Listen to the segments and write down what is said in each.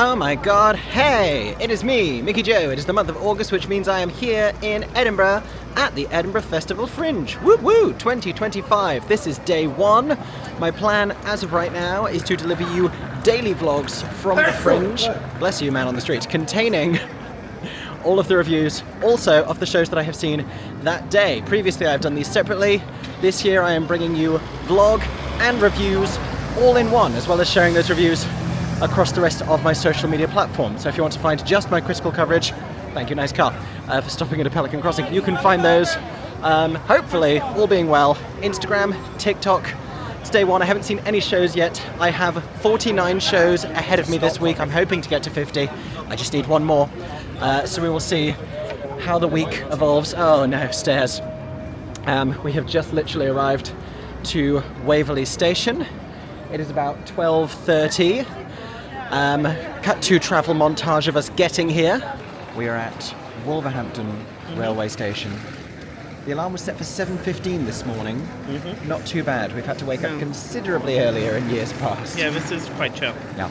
Oh my god, hey! It is me, Mickey Joe. It is the month of August, which means I am here in Edinburgh at the Edinburgh Festival Fringe. Woo woo! 2025. This is day one. My plan as of right now is to deliver you daily vlogs from the Fringe. Bless you, man on the street. Containing all of the reviews, also of the shows that I have seen that day. Previously I've done these separately. This year I am bringing you vlog and reviews all in one, as well as sharing those reviews across the rest of my social media platforms. So if you want to find just my critical coverage, thank you, nice car, for stopping at a Pelican Crossing, you can find those, hopefully, all being well, Instagram, TikTok. It's day one. I haven't seen any shows yet. I have 49 shows ahead of me this week. I'm hoping to get to 50. I just need one more. So we will see how the week evolves. Oh no, stairs. We have just literally arrived to Waverley Station. It is about 12:30. Cut to travel montage of us getting here. We are at Wolverhampton Railway Station. The alarm was set for 7:15 this morning. Not too bad. We've had to wake up considerably earlier in years past. Yeah, this is quite chill. Yeah.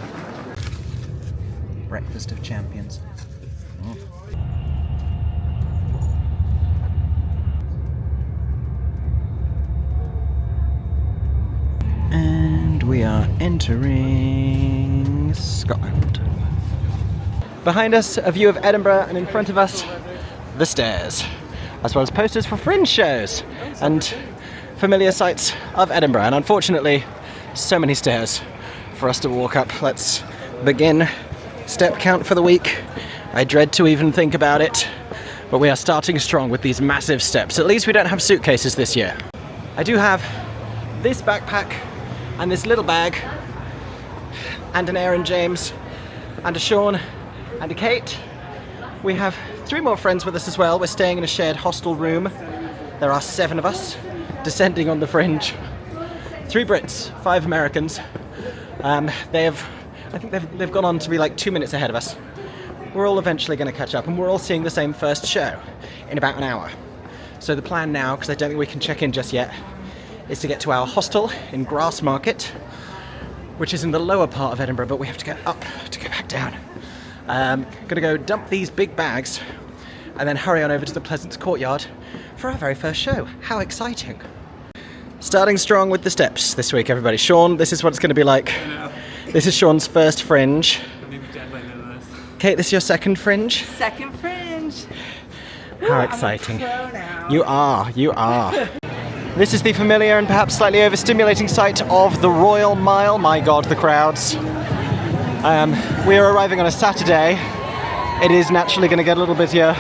Breakfast of champions. And we are entering Scotland. Behind us, a view of Edinburgh, and in front of us, the stairs, as well as posters for Fringe shows and familiar sights of Edinburgh. And unfortunately, so many stairs for us to walk up. Let's begin step count for the week. I dread to even think about it, but we are starting strong with these massive steps. At least we don't have suitcases this year. I do have this backpack and this little bag, and an Aaron James, and a Sean, and a Kate. We have 3 more friends with us as well. We're staying in a shared hostel room. There are 7 of us descending on the Fringe. 3 Brits, 5 Americans. I think they've gone on to be like 2 minutes ahead of us. We're all eventually going to catch up, and we're all seeing the same first show in about an hour. So the plan now, because I don't think we can check in just yet, is to get to our hostel in Grassmarket, which is in the lower part of Edinburgh, but we have to get up to go back down. Gonna go dump these big bags and then hurry on over to the Pleasance Courtyard for our very first show. How exciting. Starting strong with the steps this week, everybody. Sean, this is what it's gonna be like. This is Sean's first Fringe. Kate, this is your second Fringe? Second Fringe. How exciting. You are. This is the familiar and perhaps slightly overstimulating sight of the Royal Mile. My god, the crowds. We are arriving on a Saturday. It is naturally going to get a little busier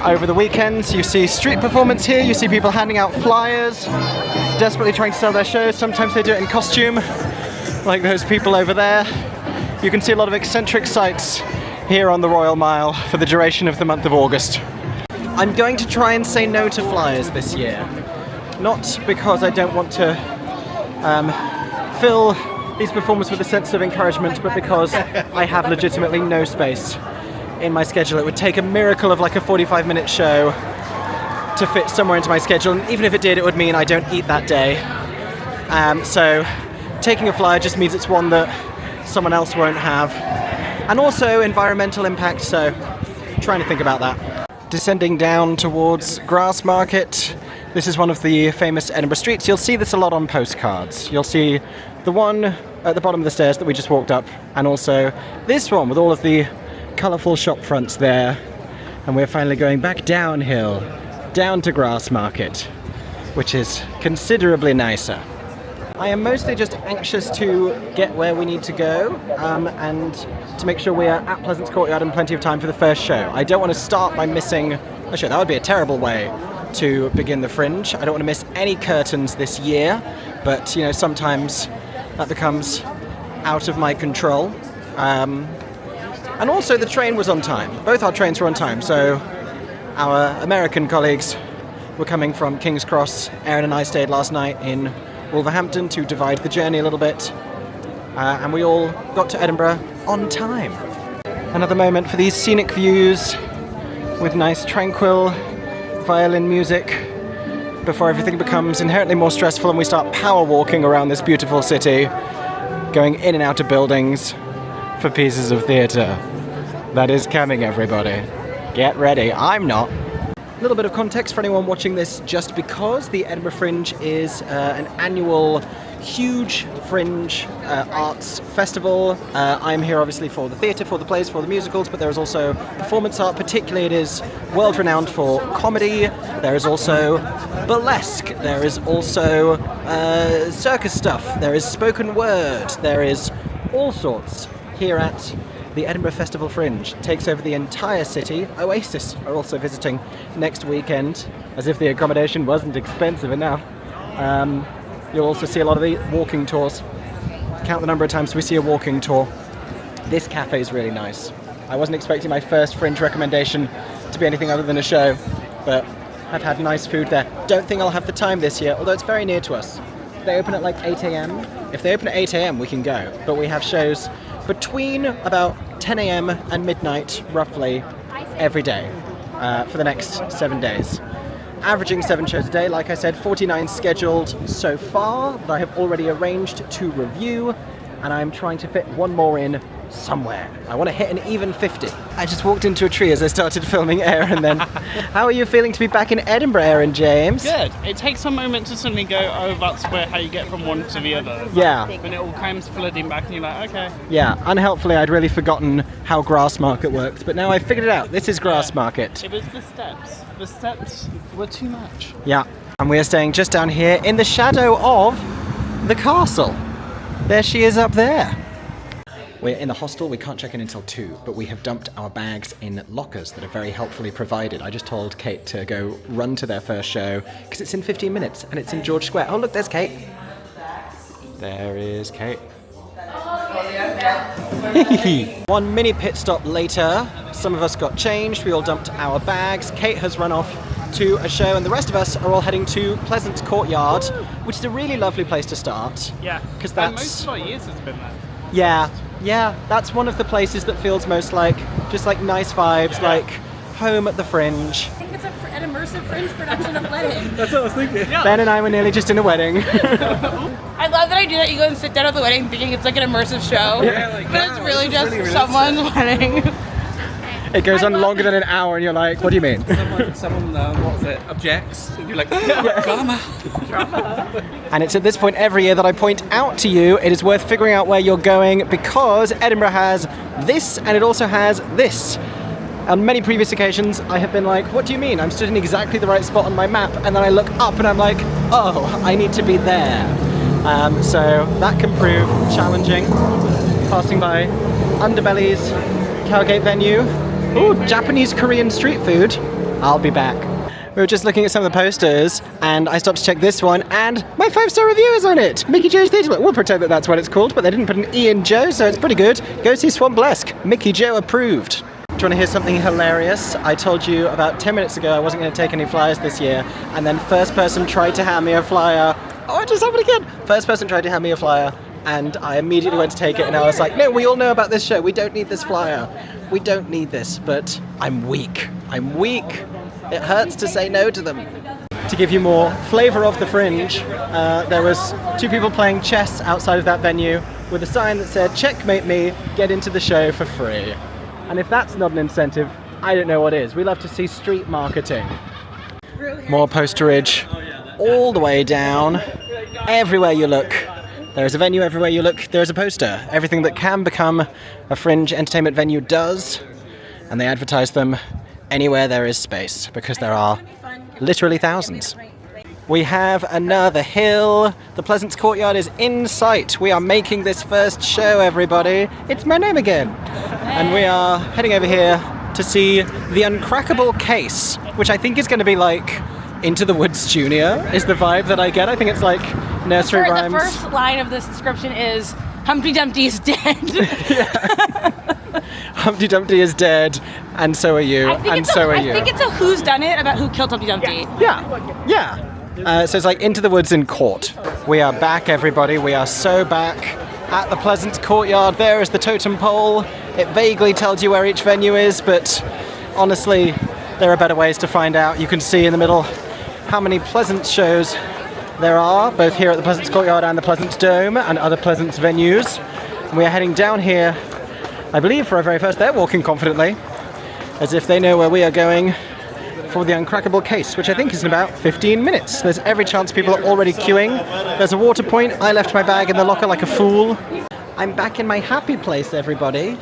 over the weekends. You see street performance here, you see people handing out flyers, desperately trying to sell their shows. Sometimes they do it in costume, like those people over there. You can see a lot of eccentric sights here on the Royal Mile for the duration of the month of August. I'm going to try and say no to flyers this year. Not because I don't want to fill these performers with a sense of encouragement, but because I have legitimately no space in my schedule. It would take a miracle of like a 45-minute show to fit somewhere into my schedule, and even if it did, it would mean I don't eat that day. So taking a flyer just means it's one that someone else won't have. And also environmental impact, so trying to think about that. Descending down towards Grassmarket. This is one of the famous Edinburgh streets. You'll see this a lot on postcards. You'll see the one at the bottom of the stairs that we just walked up, and also this one with all of the colourful shop fronts there. And we're finally going back downhill, down to Grassmarket, which is considerably nicer. I am mostly just anxious to get where we need to go, and to make sure we are at Pleasance Courtyard in plenty of time for the first show. I don't want to start by missing a show. That would be a terrible way to begin the Fringe. I don't want to miss any curtains this year, but you know, sometimes that becomes out of my control. And also the train was on time. Both our trains were on time, so our American colleagues were coming from King's Cross. Aaron and I stayed last night in Wolverhampton to divide the journey a little bit, and we all got to Edinburgh on time. Another moment for these scenic views with nice tranquil violin music before everything becomes inherently more stressful and we start power walking around this beautiful city, going in and out of buildings, for pieces of theatre that is coming, everybody. Get ready. I'm not. A little bit of context for anyone watching this just because the Edinburgh Fringe is an annual huge fringe arts festival. I'm here obviously for the theatre, for the plays, for the musicals, but there is also performance art. Particularly it is world renowned for comedy. There is also burlesque. There is also circus stuff. There is spoken word. There is all sorts here at the Edinburgh Festival Fringe. It takes over the entire city. Oasis are also visiting next weekend, as if the accommodation wasn't expensive enough. You'll also see a lot of the walking tours. Count the number of times we see a walking tour. This cafe is really nice. I wasn't expecting my first Fringe recommendation to be anything other than a show, but I've had nice food there. Don't think I'll have the time this year, although it's very near to us. They open at like 8 a.m. If they open at 8 a.m. we can go, but we have shows between about 10 a.m. and midnight, roughly, every day for the next 7 days. Averaging 7 shows a day, like I said, 49 scheduled so far that I have already arranged to review, and I'm trying to fit one more in somewhere. I want to hit an even 50. I just walked into a tree as I started filming Aaron then. How are you feeling to be back in Edinburgh, Aaron James? Good. It takes a moment to suddenly go, oh, that's how you get from one to the other. Yeah. When it all comes flooding back and you're like, okay. Yeah, unhelpfully I'd really forgotten how Grassmarket works, but now I've figured it out. This is Grassmarket. It was the steps. The steps were too much. Yeah, and we are staying just down here in the shadow of the castle. There she is up there. We're in the hostel, we can't check in until 2, but we have dumped our bags in lockers that are very helpfully provided. I just told Kate to go run to their first show, because it's in 15 minutes, and it's in George Square. Oh look, there's Kate. There is Kate. One mini pit stop later, some of us got changed, we all dumped our bags. Kate has run off to a show, and the rest of us are all heading to Pleasance Courtyard, which is a really lovely place to start. Yeah, because that's... most of our years has been there. Yeah, that's one of the places that feels most like, just like nice vibes, like home at the Fringe. I think it's an immersive Fringe production of Wedding. That's what I was thinking. Yeah. Ben and I were nearly just in a wedding. I love that idea that you go and sit down at the wedding thinking it's like an immersive show, but it's really just someone's wedding. It goes on longer than an hour and you're like, what do you mean? Someone objects, and you're like, drama. And it's at this point every year that I point out to you it is worth figuring out where you're going, because Edinburgh has this and it also has this. On many previous occasions I have been like, what do you mean? I'm stood in exactly the right spot on my map, and then I look up and I'm like, oh, I need to be there. So that can prove challenging. Passing by Underbelly's Cowgate venue. Ooh, Japanese Korean street food. I'll be back. We were just looking at some of the posters, and I stopped to check this one, and my 5-star review is on it. Mickey Joe's Theatre. We'll pretend that that's what it's called, but they didn't put an E in Joe, so it's pretty good. Go see Swampblesque. Mickey Joe approved. Do you want to hear something hilarious? I told you about 10 minutes ago I wasn't going to take any flyers this year, and then first person tried to hand me a flyer. Oh, it just happened again. First person tried to hand me a flyer, and I immediately went to take it, and I was like, no, we all know about this show. We don't need this flyer. We don't need this, but I'm weak. I'm weak. It hurts to say no to them. To give you more flavour of the Fringe, there was 2 people playing chess outside of that venue with a sign that said, checkmate me, get into the show for free. And if that's not an incentive, I don't know what is. We love to see street marketing. More posterage all the way down. Everywhere you look, there is a venue. Everywhere you look, there is a poster. Everything that can become a Fringe entertainment venue does, and they advertise them anywhere there is space, because there are literally thousands. We have another hill. The Pleasance Courtyard is in sight. We are making this first show, everybody. It's my name again. And we are heading over here to see the Uncrackable Case, which I think is going to be like Into the Woods Junior, is the vibe that I get. I think it's like nursery rhymes. The first line of this description is, Humpty Dumpty is dead. Humpty Dumpty is dead, and so are you, and so are you. I think it's a whodunit about who killed Humpty Dumpty. Yeah. So it's like Into the Woods in court. We are back, everybody. We are so back at the Pleasance Courtyard. There is the totem pole. It vaguely tells you where each venue is, but honestly, there are better ways to find out. You can see in the middle how many Pleasance shows there are, both here at the Pleasance Courtyard and the Pleasance Dome and other Pleasance venues. And we are heading down here I believe for our very first, they're walking confidently, as if they know where we are going for the Uncrackable Case, which I think is in about 15 minutes. There's every chance people are already queuing. There's a water point. I left my bag in the locker like a fool. I'm back in my happy place, everybody.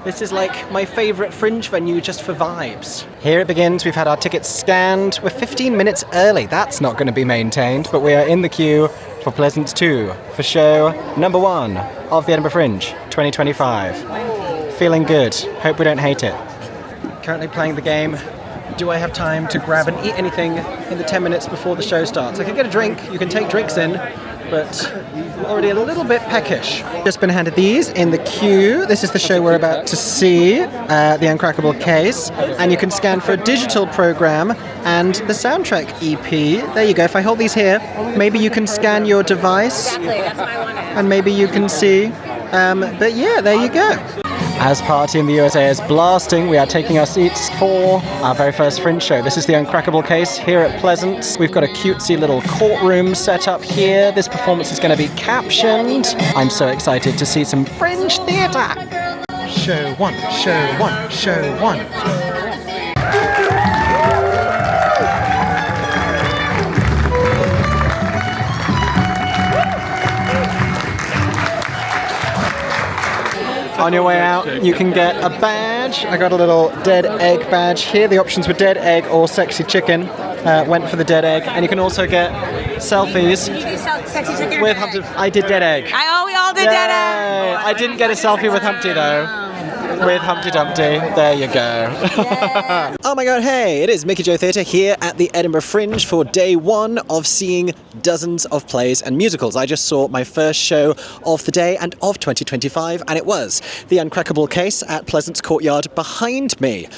This is like my favourite Fringe venue just for vibes. Here it begins. We've had our tickets scanned. We're 15 minutes early. That's not going to be maintained, but we are in the queue for Pleasance 2 for show number 1 of the Edinburgh Fringe 2025. Feeling good. Hope we don't hate it. Currently playing the game. Do I have time to grab and eat anything in the 10 minutes before the show starts? I can get a drink. You can take drinks in, but I'm already a little bit peckish. Just been handed these in the queue. This is the show we're about to see, the Uncrackable Case, and you can scan for a digital program and the soundtrack EP. There you go. If I hold these here, maybe you can scan your device. Exactly, that's what I wanted. And maybe you can see. But yeah, there you go. As Party in the USA is blasting, we are taking our seats for our very first Fringe show. This is the Uncrackable Case here at Pleasance. We've got a cutesy little courtroom set up here. This performance is going to be captioned. I'm so excited to see some Fringe theatre. Show 1, show 1, show 1. On your way out, you can get a badge. I got a little dead egg badge here. The options were dead egg or sexy chicken. Went for the dead egg. And you can also get selfies. You do sexy chicken with Humpty. I did dead egg. We all did dead egg. I didn't get a selfie with Humpty though. With Humpty Dumpty. There you go. Oh my god, hey, it is Mickey Joe Theatre here at the Edinburgh Fringe for day 1 of seeing dozens of plays and musicals. I just saw my first show of the day and of 2025, and it was the Uncrackable Case at Pleasance Courtyard behind me,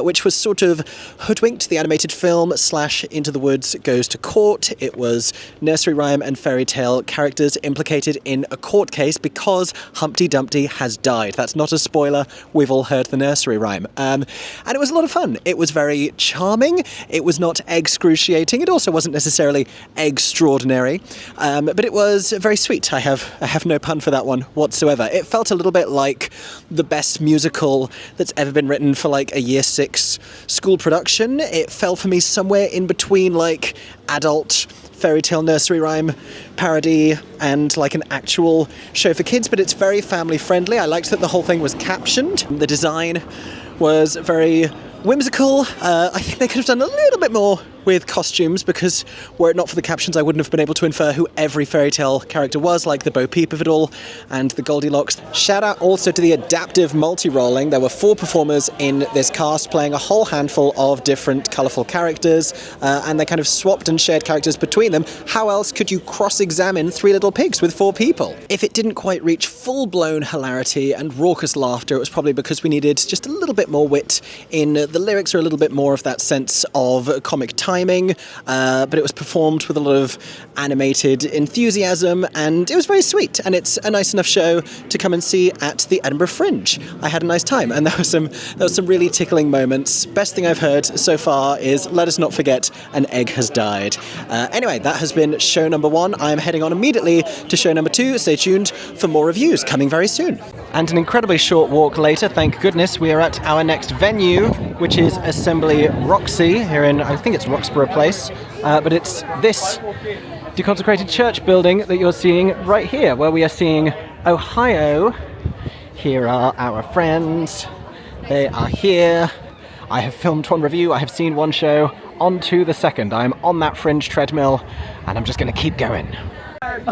which was sort of hoodwinked, the animated film / Into the Woods Goes to Court. It was nursery rhyme and fairy tale characters implicated in a court case because Humpty Dumpty has died. That's not a spoiler. We've all heard the nursery rhyme. And it was a lot of fun. It was very charming. It was not excruciating. It also wasn't necessarily extraordinary. But it was very sweet. I have no pun for that one whatsoever. It felt a little bit like the best musical that's ever been written for like a year 6 school production. It fell for me somewhere in between like adult fairy tale nursery rhyme parody and like an actual show for kids, but it's very family friendly. I liked that the whole thing was captioned. The design was very whimsical. I think they could have done a little bit more with costumes, because were it not for the captions I wouldn't have been able to infer who every fairy tale character was, like the Bo Peep of it all and the Goldilocks. Shout out also to the adaptive multi-rolling. There were 4 performers in this cast playing a whole handful of different colourful characters, and they kind of swapped and shared characters between them. How else could you cross-examine 3 Little Pigs with 4 people? If it didn't quite reach full-blown hilarity and raucous laughter, it was probably because we needed just a little bit more wit in the lyrics, or a little bit more of that sense of comic timing, but it was performed with a lot of animated enthusiasm, and it was very sweet, and it's a nice enough show to come and see at the Edinburgh Fringe. I had a nice time, and there was some really tickling moments. Best thing I've heard so far is "Let us not forget an egg has died." Anyway, that has been show number 1. I am heading on immediately to show number 2. Stay tuned for more reviews coming very soon. And an incredibly short walk later, thank goodness, we are at our next venue, which is Assembly Roxy here in, I think it's Roxburgh Place, but it's this deconsecrated church building that you're seeing right here, where we are seeing Ohio. Here are our friends. They are here. I have filmed 1 review, I have seen 1 show, on to the second. I'm on that Fringe treadmill, and I'm just going to keep going.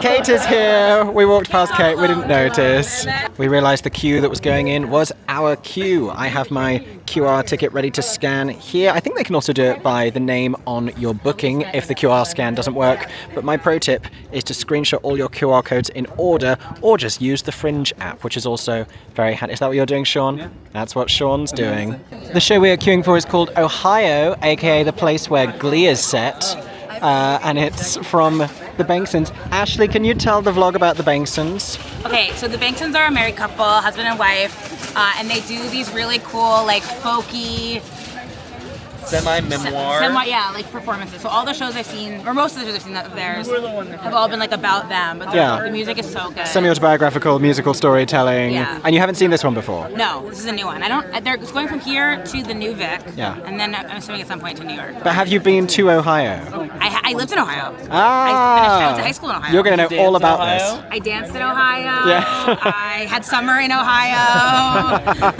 Kate is here. We walked past Kate, we didn't notice. We realised the queue that was going in was our queue. I have my QR ticket ready to scan here. I think they can also do it by the name on your booking if the QR scan doesn't work. But my pro tip is to screenshot all your QR codes in order, or just use the Fringe app, which is also very handy. Is that what you're doing, Sean? Yeah. That's what Sean's doing. The show we are queuing for is called Ohio, aka the place where Glee is set. And it's from the Banksons. Ashley, can you tell the vlog about the Banksons? Okay, so the Banksons are a married couple, husband and wife, and they do these really cool, like, folky Semi-memoir. Yeah, like performances. So all the shows I've seen, or most of the shows I've seen of theirs, have all been like about them. But the music is so good. Semi-autobiographical musical storytelling. Yeah. And you haven't seen this one before? No, this is a new one. They're going from here to the new Vic. Yeah. And then I'm assuming at some point to New York. But have you been to Ohio? I lived in Ohio. Ah. I went to high school in Ohio. You're going to know all about this. I danced in Ohio. Yeah. I had summer in Ohio.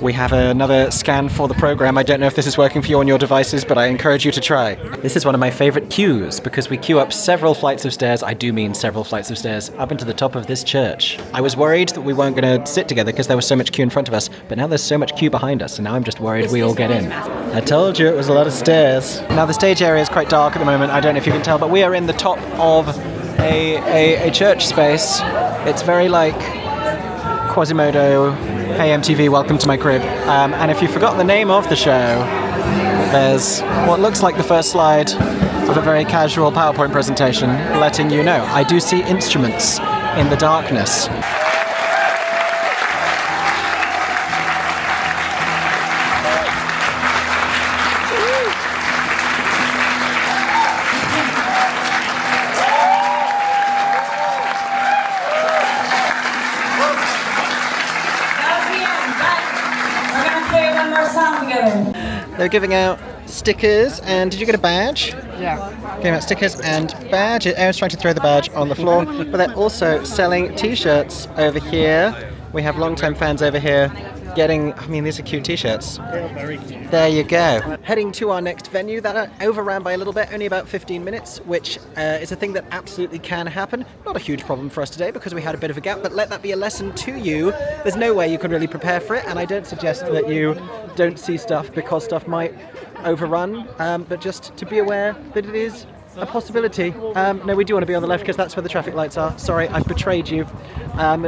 We have another scan for the program. I don't know if this is working for you on your devices, but I encourage you to try. This is one of my favorite queues because we queue up several flights of stairs. I do mean several flights of stairs up into the top of this church. I was worried that we weren't going to sit together because there was so much queue in front of us, but now there's so much queue behind us, and now I'm just worried we all get in. I told you it was a lot of stairs. Now the stage area is quite dark at the moment. I don't know if you can tell, but we are in the top of a church space. It's very like Quasimodo, Hey MTV, Welcome to My Crib. And if you've forgotten the name of the show, there's what looks like the first slide of a very casual PowerPoint presentation letting you know. I do see instruments in the darkness. They're giving out stickers, and did you get a badge? Yeah. Giving out stickers and badge. Aaron's trying to throw the badge on the floor, but they're also selling t-shirts over here. We have long-time fans over here getting, I mean, these are cute t-shirts. They're very cute. There you go. Heading to our next venue that overran by a little bit, only about 15 minutes, which is a thing that absolutely can happen. Not a huge problem for us today because we had a bit of a gap, but let that be a lesson to you. There's no way you can really prepare for it, and I don't suggest that you don't see stuff because stuff might overrun, but just to be aware that it is a possibility. No, we do want to be on the left because that's where the traffic lights are. Sorry, I've betrayed you.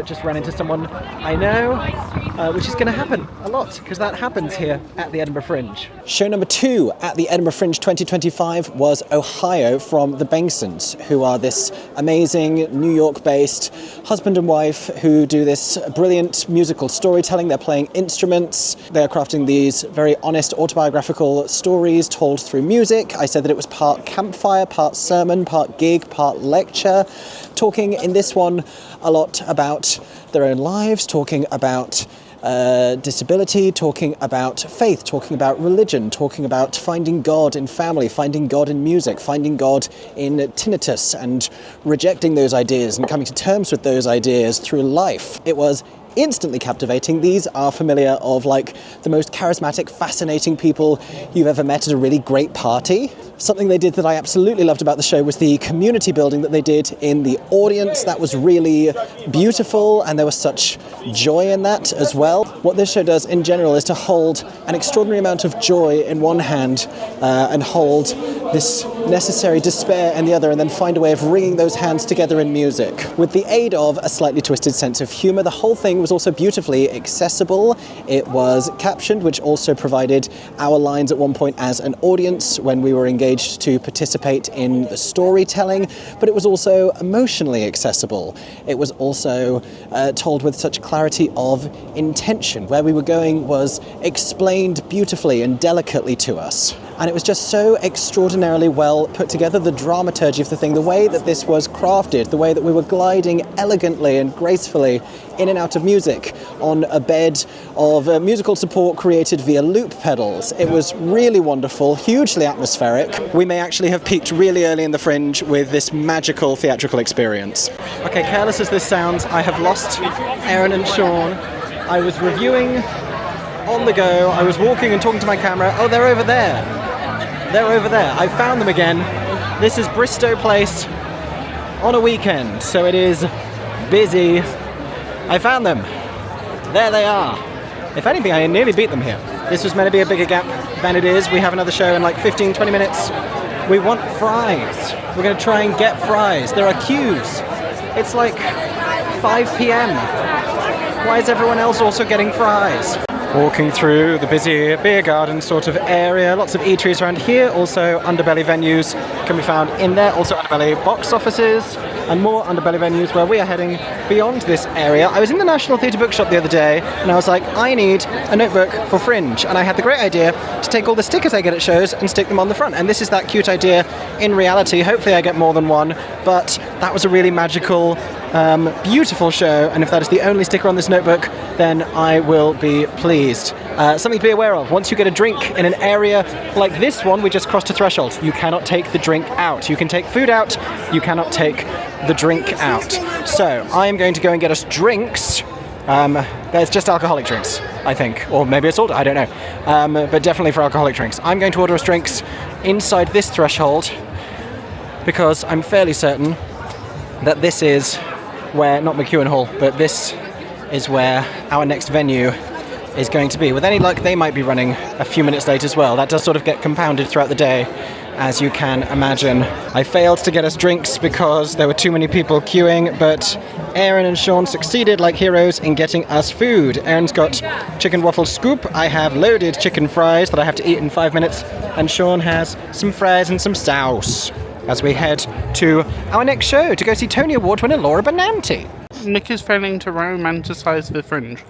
Just ran into someone I know, which is going to happen a lot because that happens here at the Edinburgh Fringe. Show number 2 at the Edinburgh Fringe 2025 was Ohio from the Bengsons, who are this amazing New York-based husband and wife who do this brilliant musical storytelling. They're playing instruments. They're crafting these very honest autobiographical stories told through music. I said that it was part campfire, part sermon, part gig, part lecture, talking in this one a lot about their own lives, talking about disability, talking about faith, talking about religion, talking about finding God in family, finding God in music, finding God in tinnitus, and rejecting those ideas and coming to terms with those ideas through life. It was instantly captivating. These are familiar of like the most charismatic, fascinating people you've ever met at a really great party. Something they did that I absolutely loved about the show was the community building that they did in the audience. That was really beautiful, and there was such joy in that as well. What this show does in general is to hold an extraordinary amount of joy in one hand and hold this necessary despair in the other, and then find a way of wringing those hands together in music. With the aid of a slightly twisted sense of humour, the whole thing was also beautifully accessible. It was captioned, which also provided our lines at one point as an audience when we were engaged to participate in the storytelling, but it was also emotionally accessible. It was also told with such clarity of intention. Where we were going was explained beautifully and delicately to us. And it was just so extraordinarily well put together, the dramaturgy of the thing, the way that this was crafted, the way that we were gliding elegantly and gracefully in and out of music on a bed of musical support created via loop pedals. It was really wonderful, hugely atmospheric. We may actually have peaked really early in the Fringe with this magical theatrical experience. Okay, careless as this sounds, I have lost Aaron and Sean. I was reviewing on the go, I was walking and talking to my camera. Oh, they're over there. They're over there. I found them again. This is Bristo Place on a weekend, so it is busy. I found them. There they are. If anything, I nearly beat them here. This was meant to be a bigger gap than it is. We have another show in like 15-20 minutes. We want fries. We're going to try and get fries. There are queues. It's like 5 p.m. Why is everyone else also getting fries? Walking through the busy beer garden sort of area, lots of eateries around here, also underbelly venues can be found in there, also underbelly box offices. and more underbelly venues where we are heading beyond this area. I was in the National Theatre Bookshop the other day and I was like, I need a notebook for Fringe, and I had the great idea to take all the stickers I get at shows and stick them on the front, and this is that cute idea in reality. Hopefully I get more than one, but that was a really magical, beautiful show, and if that is the only sticker on this notebook, then I will be pleased. Something to be aware of: once you get a drink in an area like this one, we just crossed a threshold. You cannot take the drink out. You can take food out, you cannot take the drink out. So I am going to go and get us drinks. There's just alcoholic drinks, I think, or maybe it's all, I don't know, but definitely for alcoholic drinks. I'm going to order us drinks inside this threshold because I'm fairly certain that this is where, not McEwen Hall, but this is where our next venue is going to be. With any luck, they might be running a few minutes late as well. That does sort of get compounded throughout the day, as you can imagine. I failed to get us drinks because there were too many people queuing, but Aaron and Sean succeeded like heroes in getting us food. Aaron's got chicken waffle scoop. I have loaded chicken fries that I have to eat in 5 minutes, and Sean has some fries and some sauce as we head to our next show to go see Tony Award winner Laura Benanti. Nick is failing to romanticise the Fringe.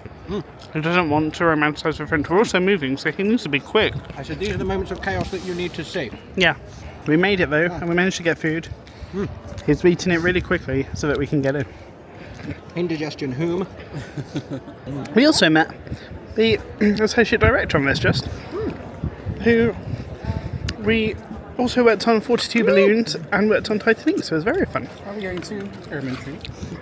He doesn't want to romanticise the Fringe. We're also moving, so he needs to be quick. I said these are the moments of chaos that you need to see. Yeah. We made it though, and we managed to get food. He's eating it really quickly so that we can get in. Indigestion whom? We also met the associate director on this, who we also worked on 42 Balloons and worked on Titanic, so it was very fun. I'm going to Ermintree.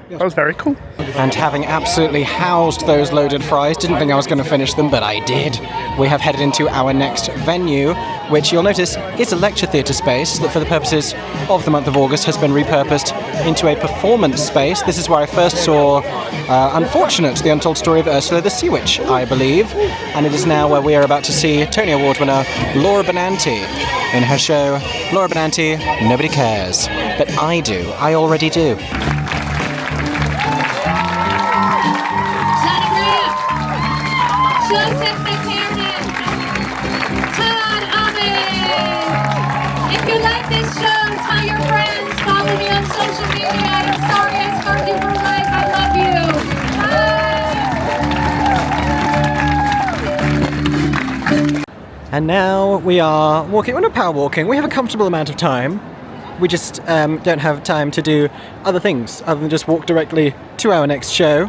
That was very cool. And having absolutely housed those loaded fries, didn't think I was going to finish them, but I did. We have headed into our next venue, which you'll notice is a lecture theatre space that for the purposes of the month of August has been repurposed into a performance space. This is where I first saw Unfortunate, the untold story of Ursula the Sea Witch, I believe, and it is now where we are about to see Tony Award winner Laura Benanti in her show Laura Benanti, Nobody Cares. But I do. I already do. Joseph McCarran, Todd Ahmed. If you like this show, tell your friends, follow me on social media. I'm sorry I scarred you for life. I love you. Bye. And now we are walking, we're not power walking, we have a comfortable amount of time. We just don't have time to do other things other than just walk directly to our next show.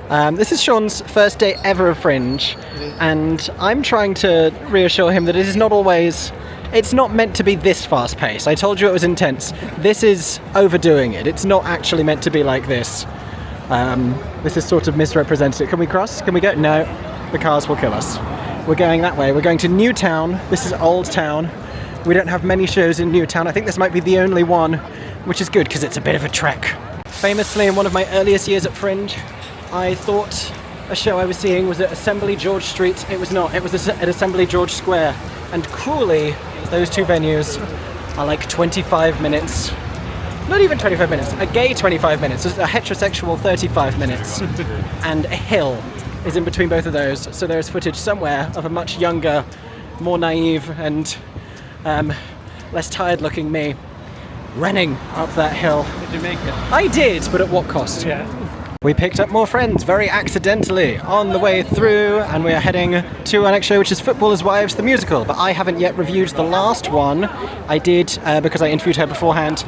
This is Sean's first day ever of Fringe, and I'm trying to reassure him that it is not always, it's not meant to be this fast paced. I told you it was intense. This is overdoing it. It's not actually meant to be like this. This is sort of misrepresented. Can we cross? Can we go? No, the cars will kill us. We're going that way. We're going to Newtown. This is Old Town. We don't have many shows in Newtown. I think this might be the only one, which is good because it's a bit of a trek. Famously, in one of my earliest years at Fringe, I thought a show I was seeing was at Assembly George Street. It was not. It was at Assembly George Square. And cruelly, those two venues are like 25 minutes. Not even 25 minutes. A gay 25 minutes. A heterosexual 35 minutes. And a hill is in between both of those. So there is footage somewhere of a much younger, more naive and less tired-looking me running up that hill. Did you make it? I did, but at what cost? Yeah. We picked up more friends very accidentally on the way through, and we are heading to our next show, which is Footballers' Wives, the musical. But I haven't yet reviewed the last one. I did, because I interviewed her beforehand,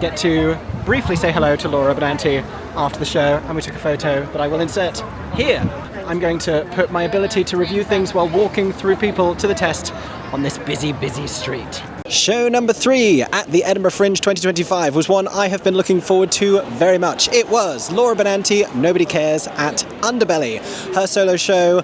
get to briefly say hello to Laura Benanti after the show, and we took a photo that I will insert here. I'm going to put my ability to review things while walking through people to the test on this busy, busy street. Show number 3 at the Edinburgh Fringe 2025 was one I have been looking forward to very much. It was Laura Benanti, Nobody Cares at Underbelly. Her solo show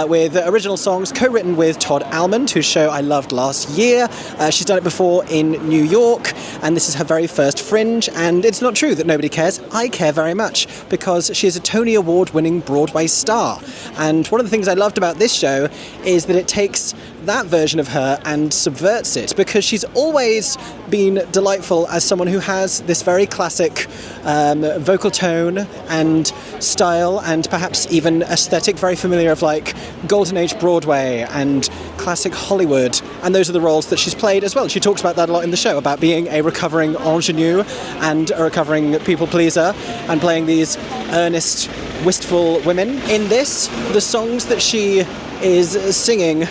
with original songs co-written with Todd Almond, whose show I loved last year. She's done it before in New York, and this is her very first Fringe, and it's not true that nobody cares. I care very much, because she is a Tony Award-winning Broadway star. And one of the things I loved about this show is that it takes that version of her and subverts it, because she's always been delightful as someone who has this very classic vocal tone and style and perhaps even aesthetic, very familiar of like Golden Age Broadway and classic Hollywood, and those are the roles that she's played as well. She talks about that a lot in the show, about being a recovering ingenue and a recovering people pleaser, and playing these earnest, wistful women. In this, the songs that she is singing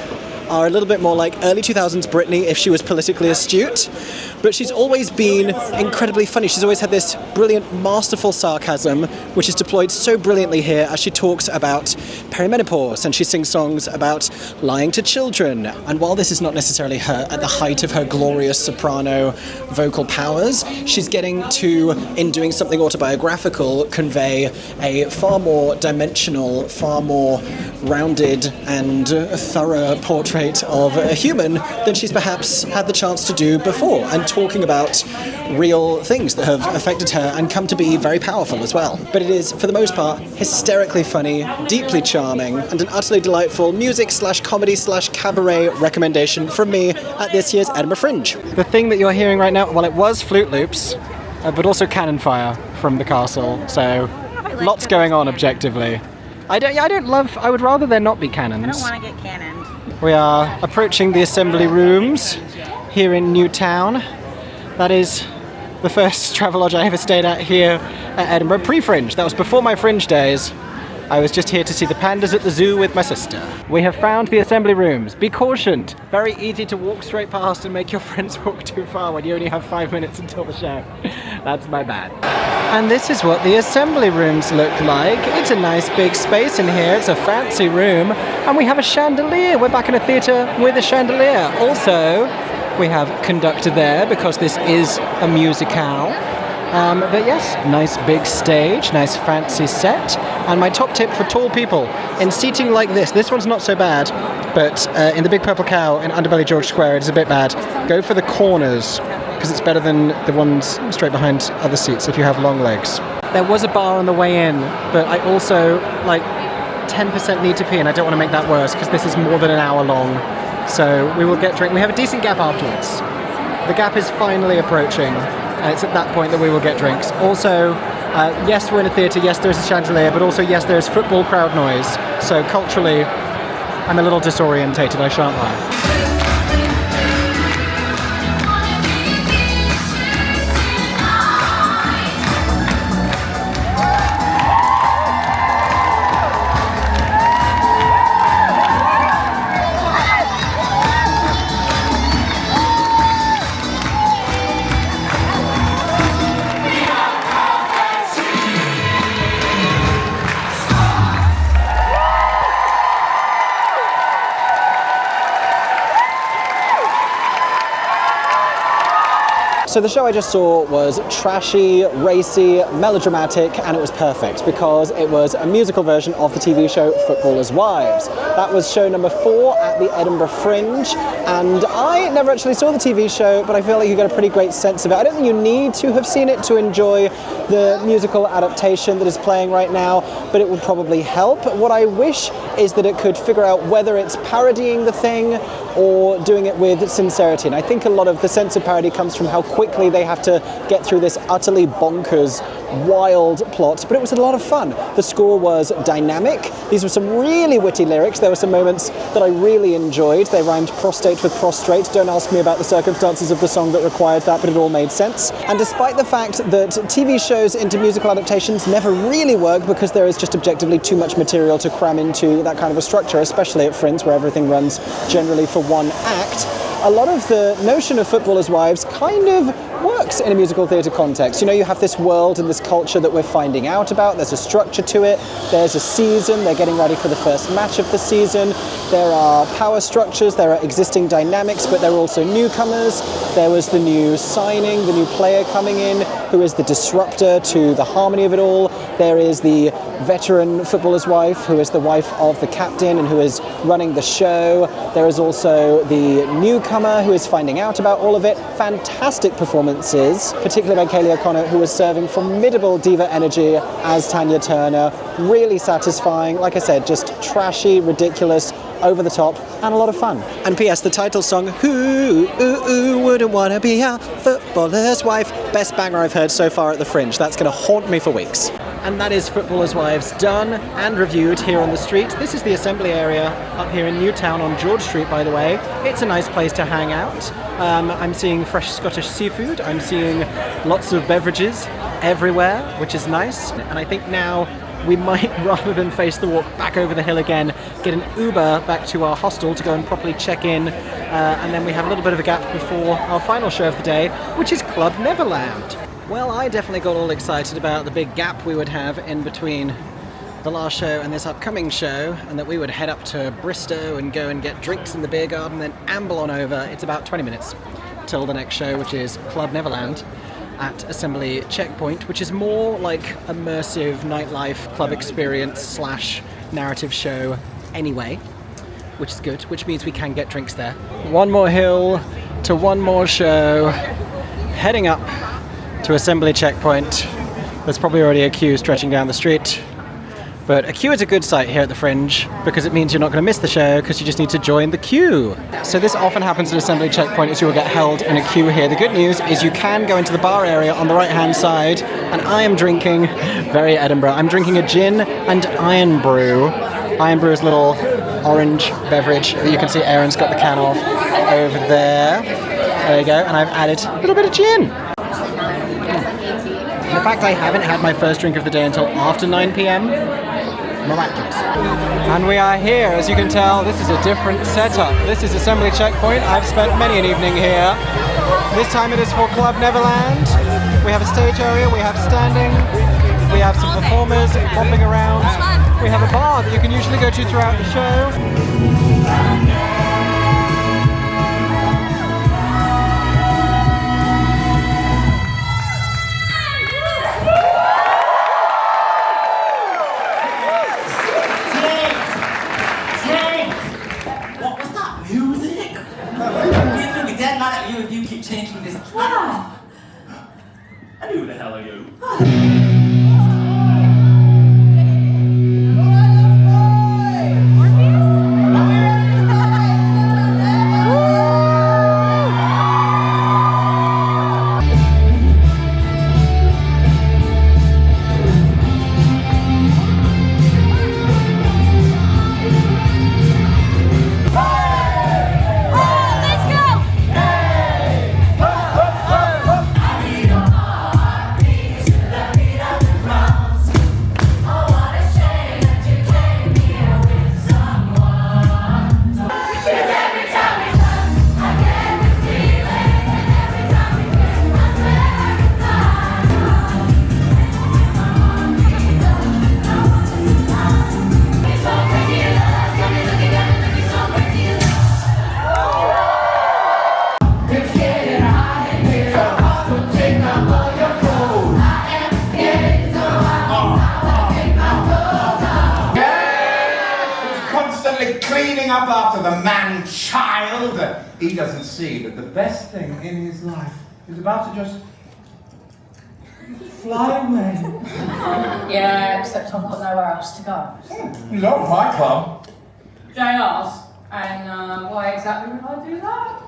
are a little bit more like early 2000s Britney if she was politically astute, but she's always been incredibly funny. She's always had this brilliant, masterful sarcasm, which is deployed so brilliantly here as she talks about perimenopause, and she sings songs about lying to children. And while this is not necessarily her at the height of her glorious soprano vocal powers, she's getting to, in doing something autobiographical, convey a far more dimensional, far more rounded and thorough portrait of a human than she's perhaps had the chance to do before, and talking about real things that have affected her and come to be very powerful as well. But it is, for the most part, hysterically funny, deeply charming, and an utterly delightful music/comedy/cabaret recommendation from me at this year's Edinburgh Fringe. The thing that you're hearing right now, well, it was flute loops, but also cannon fire from the castle, so lots going on objectively. I would rather there not be cannons. I don't want to get cannoned. We are approaching the assembly rooms here in Newtown. That is the first Travelodge I ever stayed at here at Edinburgh, pre-Fringe. That was before my Fringe days. I was just here to see the pandas at the zoo with my sister. We have found the assembly rooms. Be cautioned. Very easy to walk straight past and make your friends walk too far when you only have 5 minutes until the show. That's my bad. And this is what the assembly rooms look like. It's a nice big space in here. It's a fancy room. And we have a chandelier. We're back in a theatre with a chandelier. Also, we have conductor there because this is a musicale. But yes, nice big stage, nice fancy set. And my top tip for tall people, in seating like this one's not so bad, but in the Big Purple Cow in Underbelly George Square, it is a bit bad. Go for the corners, because it's better than the ones straight behind other seats if you have long legs. There was a bar on the way in, but I also, 10% need to pee, and I don't want to make that worse, because this is more than an hour long. So we will get drink. We have a decent gap afterwards. The gap is finally approaching. It's at that point that we will get drinks. Also, yes, we're in a theatre, yes, there's a chandelier, but also, yes, there's football crowd noise. So culturally, I'm a little disorientated, I shan't lie. So the show I just saw was trashy, racy, melodramatic, and it was perfect because it was a musical version of the TV show Footballers' Wives. That was show number 4 at the Edinburgh Fringe, and I never actually saw the TV show, but I feel like you get a pretty great sense of it. I don't think you need to have seen it to enjoy the musical adaptation that is playing right now, but it will probably help. What I wish is that it could figure out whether it's parodying the thing or doing it with sincerity. And I think a lot of the sense of parody comes from how quickly they have to get through this utterly bonkers, wild plot, but it was a lot of fun. The score was dynamic. These were some really witty lyrics. There were some moments that I really enjoyed. They rhymed prostate with prostrate. Don't ask me about the circumstances of the song that required that, but it all made sense. And despite the fact that TV shows into musical adaptations never really work because there is just objectively too much material to cram into that kind of a structure, especially at Fringe where everything runs generally for one act, a lot of the notion of Footballers' Wives kind of works in a musical theatre context. You know, you have this world and this culture that we're finding out about. There's a structure to it. There's a season. They're getting ready for the first match of the season. There are power structures. There are existing dynamics, but there are also newcomers. There was the new signing, the new player coming in, who is the disruptor to the harmony of it all. There is the veteran footballer's wife, who is the wife of the captain and who is running the show. There is also the newcomer who is finding out about all of it. Fantastic performances, particularly by Kaylee O'Connor, who was serving formidable diva energy as Tanya Turner. Really satisfying. Like I said, just trashy, ridiculous, over the top, and a lot of fun. And P.S. the title song, Who wouldn't want to be a footballer's wife? Best banger I've heard so far at the Fringe. That's going to haunt me for weeks. and that is Footballers' Wives done and reviewed here on the street. This is the assembly area up here in Newtown on George Street, by the way. It's a nice place to hang out. I'm seeing fresh Scottish seafood. I'm seeing lots of beverages everywhere, which is nice. And I think now we might, rather than face the walk back over the hill again, get an Uber back to our hostel to go and properly check in, and then we have a little bit of a gap before our final show of the day, which is Club Neverland. Well, I definitely got all excited about the big gap we would have in between the last show and this upcoming show, and that we would head up to Bristo and go and get drinks in the beer garden, then amble on over. It's about 20 minutes till the next show, which is Club Neverland at Assembly Checkpoint, which is more like immersive nightlife club experience / narrative show anyway, which is good, which means we can get drinks there. One more hill to one more show, heading up to Assembly Checkpoint. There's probably already a queue stretching down the street, but a queue is a good sight here at the Fringe because it means you're not going to miss the show because you just need to join the queue. So this often happens at Assembly Checkpoint, is you will get held in a queue here. The good news is you can go into the bar area on the right hand side, and I am drinking, very Edinburgh, I'm drinking a gin and Iron Brew. Iron Brew is a little orange beverage that you can see Aaron's got the can of over there. There you go, and I've added a little bit of gin. The fact I haven't had my first drink of the day until after 9 p.m, miraculous. And we are here, as you can tell, this is a different setup. This is Assembly Checkpoint. I've spent many an evening here. This time it is for Club Neverland. We have a stage area, we have standing, we have some performers bopping around. We have a bar that you can usually go to throughout the show. If you keep changing this. I knew who the hell are you? Cleaning up after the man-child. He doesn't see that the best thing in his life is about to just fly away. Yeah, except I've got nowhere else to go. Not my club. JR's. And why exactly would I do that?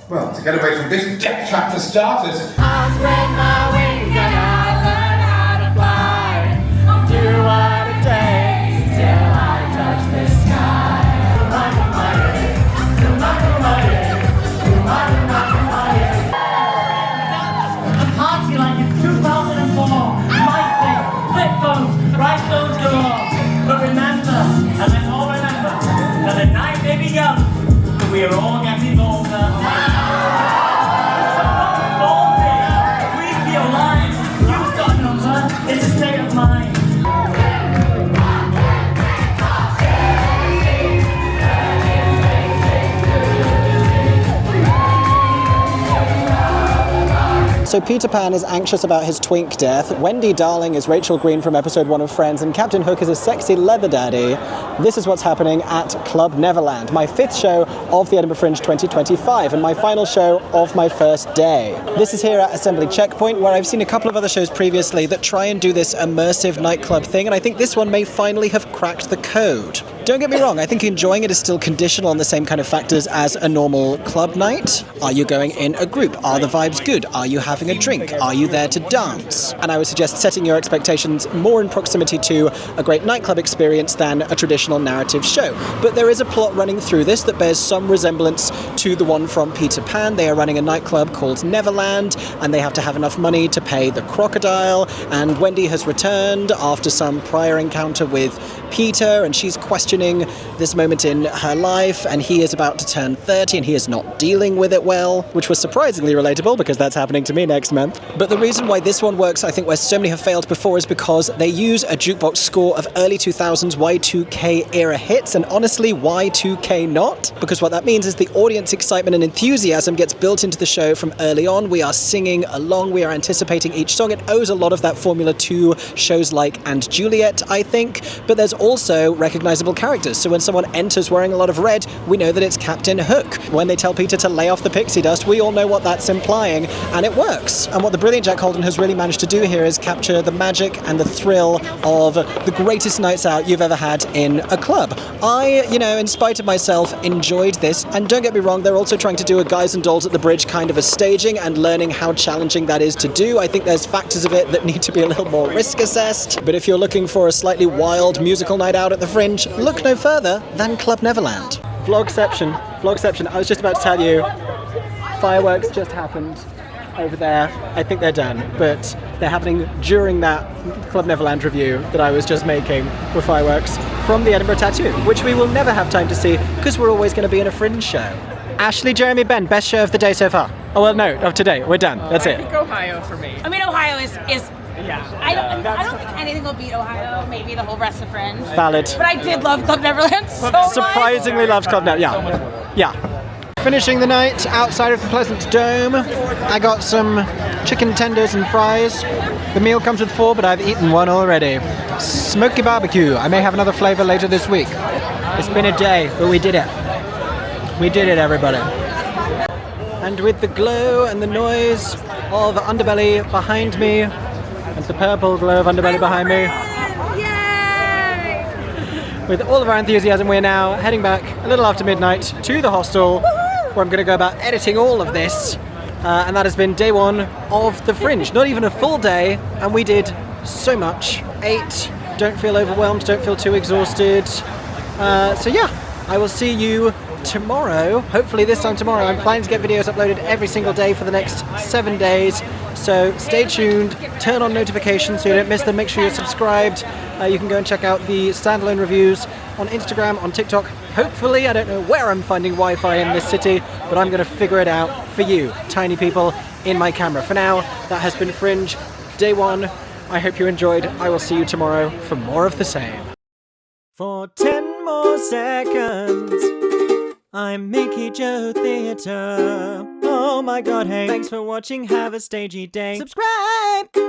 Well, to get away from this death trap for starters. I'll spread my wings and I'll learn how to fly. Do what it takes till I touch the sky. A party like it's 2004. MySpace, flip phones, bright phones galore. But remember, and let's all remember, that the night may be young, but we are all getting older. We feel lives. You've got a number. It's a state of mind. So Peter Pan is anxious about his twink death, Wendy Darling is Rachel Green from episode 1 of Friends, and Captain Hook is a sexy leather daddy. This is what's happening at Club Neverland, my 5th show of the Edinburgh Fringe 2025 and my final show of my first day. This is here at Assembly Checkpoint, where I've seen a couple of other shows previously that try and do this immersive nightclub thing, and I think this one may finally have cracked the code. Don't get me wrong, I think enjoying it is still conditional on the same kind of factors as a normal club night. Are you going in a group? Are the vibes good? Are you having having a drink? Are you there to dance? And I would suggest setting your expectations more in proximity to a great nightclub experience than a traditional narrative show. But there is a plot running through this that bears some resemblance to the one from Peter Pan. They are running a nightclub called Neverland, and they have to have enough money to pay the crocodile, and Wendy has returned after some prior encounter with Peter, and she's questioning this moment in her life, and he is about to turn 30 and he is not dealing with it well, which was surprisingly relatable because that's happening to me next month. But the reason why this one works, I think, where so many have failed before, is because they use a jukebox score of early 2000s Y2K era hits, and honestly, Y2K not? Because what that means is the audience excitement and enthusiasm gets built into the show from early on. We are singing along, we are anticipating each song. It owes a lot of that formula to shows like And Juliet, I think, but there's also recognizable characters. So when someone enters wearing a lot of red, we know that it's Captain Hook. When they tell Peter to lay off the pixie dust, we all know what that's implying, and it works. And what the brilliant Jack Holden has really managed to do here is capture the magic and the thrill of the greatest nights out you've ever had in a club. I, in spite of myself, enjoyed this, and don't get me wrong, they're also trying to do a Guys and Dolls at the Bridge kind of a staging and learning how challenging that is to do. I think there's factors of it that need to be a little more risk assessed, but if you're looking for a slightly wild musical night out at the Fringe, look no further than Club Neverland. Vlogception. I was just about to tell you, fireworks just happened over there. I think they're done, but they're happening during that Club Neverland review that I was just making with fireworks from the Edinburgh Tattoo, which we will never have time to see because we're always going to be in a Fringe show. Ashley, Jeremy, Ben, best show of the day so far. Oh, well, no, of today. We're done. That's it. I think Ohio for me. I mean, Ohio is Yeah. I don't think anything will beat Ohio. Maybe the whole rest of Fringe. Valid. But I did love Club Neverland so much. Surprisingly loved Club Neverland. Yeah. Finishing the night outside of the Pleasance Dome. I got some chicken tenders and fries. The meal comes with 4, but I've eaten one already. Smoky barbecue. I may have another flavour later this week. It's been a day, but we did it. We did it, everybody. And with the glow and the noise of Underbelly behind me, and the purple glow of Underbelly behind me, Yay! with all of our enthusiasm, we're now heading back a little after midnight to the hostel, where I'm going to go about editing all of this. And that has been day 1 of the Fringe. Not even a full day, and we did so much. 8. Don't feel overwhelmed, don't feel too exhausted. So yeah, I will see you tomorrow. Hopefully this time tomorrow. I'm planning to get videos uploaded every single day for the next 7 days. So stay tuned, turn on notifications so you don't miss them. Make sure you're subscribed. You can go and check out the standalone reviews on Instagram, on TikTok. Hopefully, I don't know where I'm finding Wi-Fi in this city, but I'm going to figure it out for you, tiny people, in my camera. For now, that has been Fringe, day 1. I hope you enjoyed. I will see you tomorrow for more of the same. For 10 more seconds, I'm Mickey Joe Theatre. Oh my god, hey. Thanks for watching, have a stagey day. Subscribe!